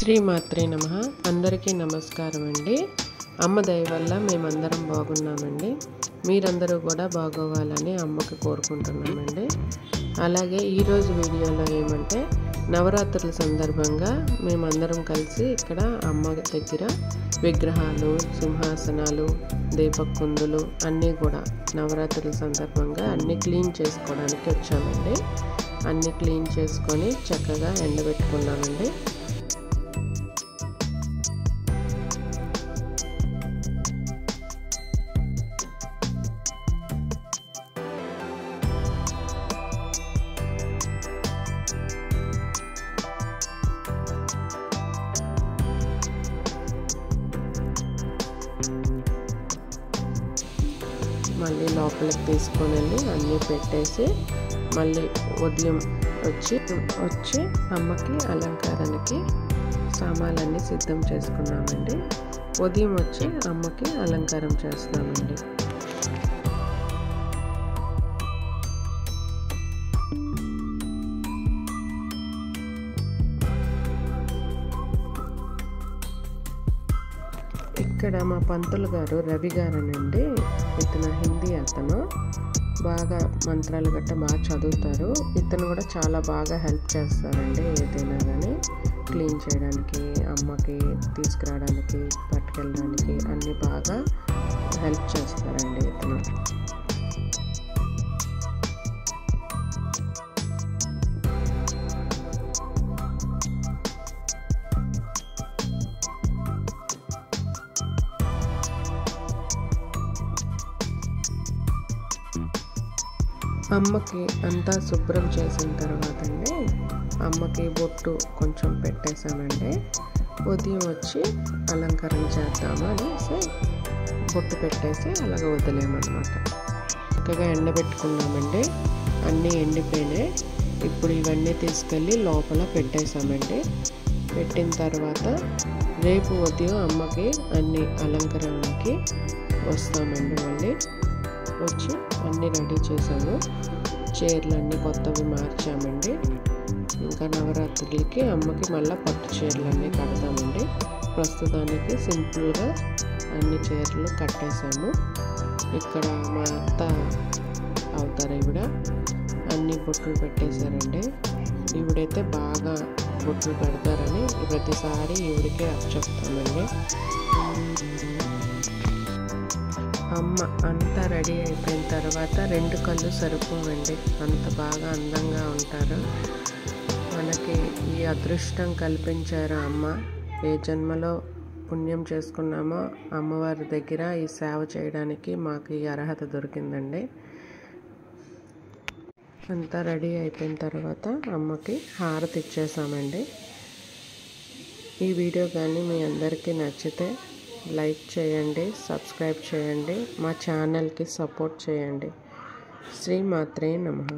శ్రీమాత్రే నమః. అందరికీ నమస్కారం అండి. అమ్మ దయ వల్ల మేమందరం బాగున్నామండి. మీరందరూ కూడా బాగోవాలని అమ్మకి కోరుకుంటున్నామండి. అలాగే ఈరోజు వీడియోలో ఏమంటే నవరాత్రుల సందర్భంగా మేమందరం కలిసి ఇక్కడ అమ్మ దగ్గర విగ్రహాలు, సింహాసనాలు, దీపకుందులు అన్నీ కూడా నవరాత్రుల సందర్భంగా అన్నీ క్లీన్ చేసుకోవడానికి వచ్చామండి. అన్నీ క్లీన్ చేసుకొని చక్కగా ఎండబెట్టుకున్నామండి. మళ్ళీ లోపలికి తీసుకొని వెళ్ళి అన్నీ పెట్టేసి మళ్ళీ ఉదయం వచ్చి అమ్మకి అలంకారానికి సామాన్లన్నీ సిద్ధం చేసుకున్నామండి. ఉదయం వచ్చి అమ్మకి అలంకారం చేస్తున్నామండి. ఇక్కడ మా పంతులు గారు రవి గారనండి. ఇతను హిందీ అతను, బాగా మంత్రాలు గట్ట బాగా చదువుతారు. ఇతను కూడా చాలా బాగా హెల్ప్ చేస్తారండి. ఏదైనా కానీ క్లీన్ చేయడానికి, అమ్మకి తీసుకురావడానికి, పట్టుకెళ్ళడానికి అన్నీ బాగా హెల్ప్ చేస్తారండి ఇతను. అమ్మకి అంతా శుభ్రం చేసిన తర్వాత అండి అమ్మకి బొట్టు కొంచెం పెట్టేశామండి. ఉదయం వచ్చి అలంకారం చేద్దాము అనేసి బొట్టు పెట్టేసి అలాగ వదిలేమన్నమాట. చక్కగా ఎండబెట్టుకున్నామండి. అన్నీ ఎండిపోయినాయి. ఇప్పుడు ఇవన్నీ తీసుకెళ్ళి లోపల పెట్టేశామండి. పెట్టిన తర్వాత రేపు ఉదయం అమ్మకి అన్ని అలంకరణకి వస్తామండి. మళ్ళీ వచ్చి అన్నీ రెడీ చేసాము. చీరలు అన్నీ కొత్తవి మార్చామండి. ఇంకా నవరాత్రులకి అమ్మకి మళ్ళీ పట్టు చీరలు అన్నీ కడతామండి. ప్రస్తుతానికి సింపుల్గా అన్ని చీరలు కట్టేసాము. ఇక్కడ మా అత్త అవుతారు ఈవిడ అన్ని బొట్లు పెట్టేశారండి. ఈవిడైతే బాగా బొట్లు పెడతారని ప్రతిసారి ఈవిడికే చెప్తామండి. అమ్మ అంతా రెడీ అయిపోయిన తర్వాత 2 కళ్ళు సరిపోవండి. అంత బాగా అందంగా ఉంటారు. మనకి ఈ అదృష్టం కల్పించారు అమ్మ. ఏ జన్మలో పుణ్యం చేసుకున్నామో అమ్మవారి దగ్గర ఈ సేవ చేయడానికి మాకు ఈ అర్హత దొరికిందండి. అంతా రెడీ అయిపోయిన తర్వాత అమ్మకి హారతి ఇచ్చేసామండి. ఈ వీడియో కానీ మీ అందరికీ నచ్చితే లైక్ చేయండి, సబ్స్క్రైబ్ చేయండి, మా ఛానల్కి సపోర్ట్ చేయండి. శ్రీమాత్రే నమః.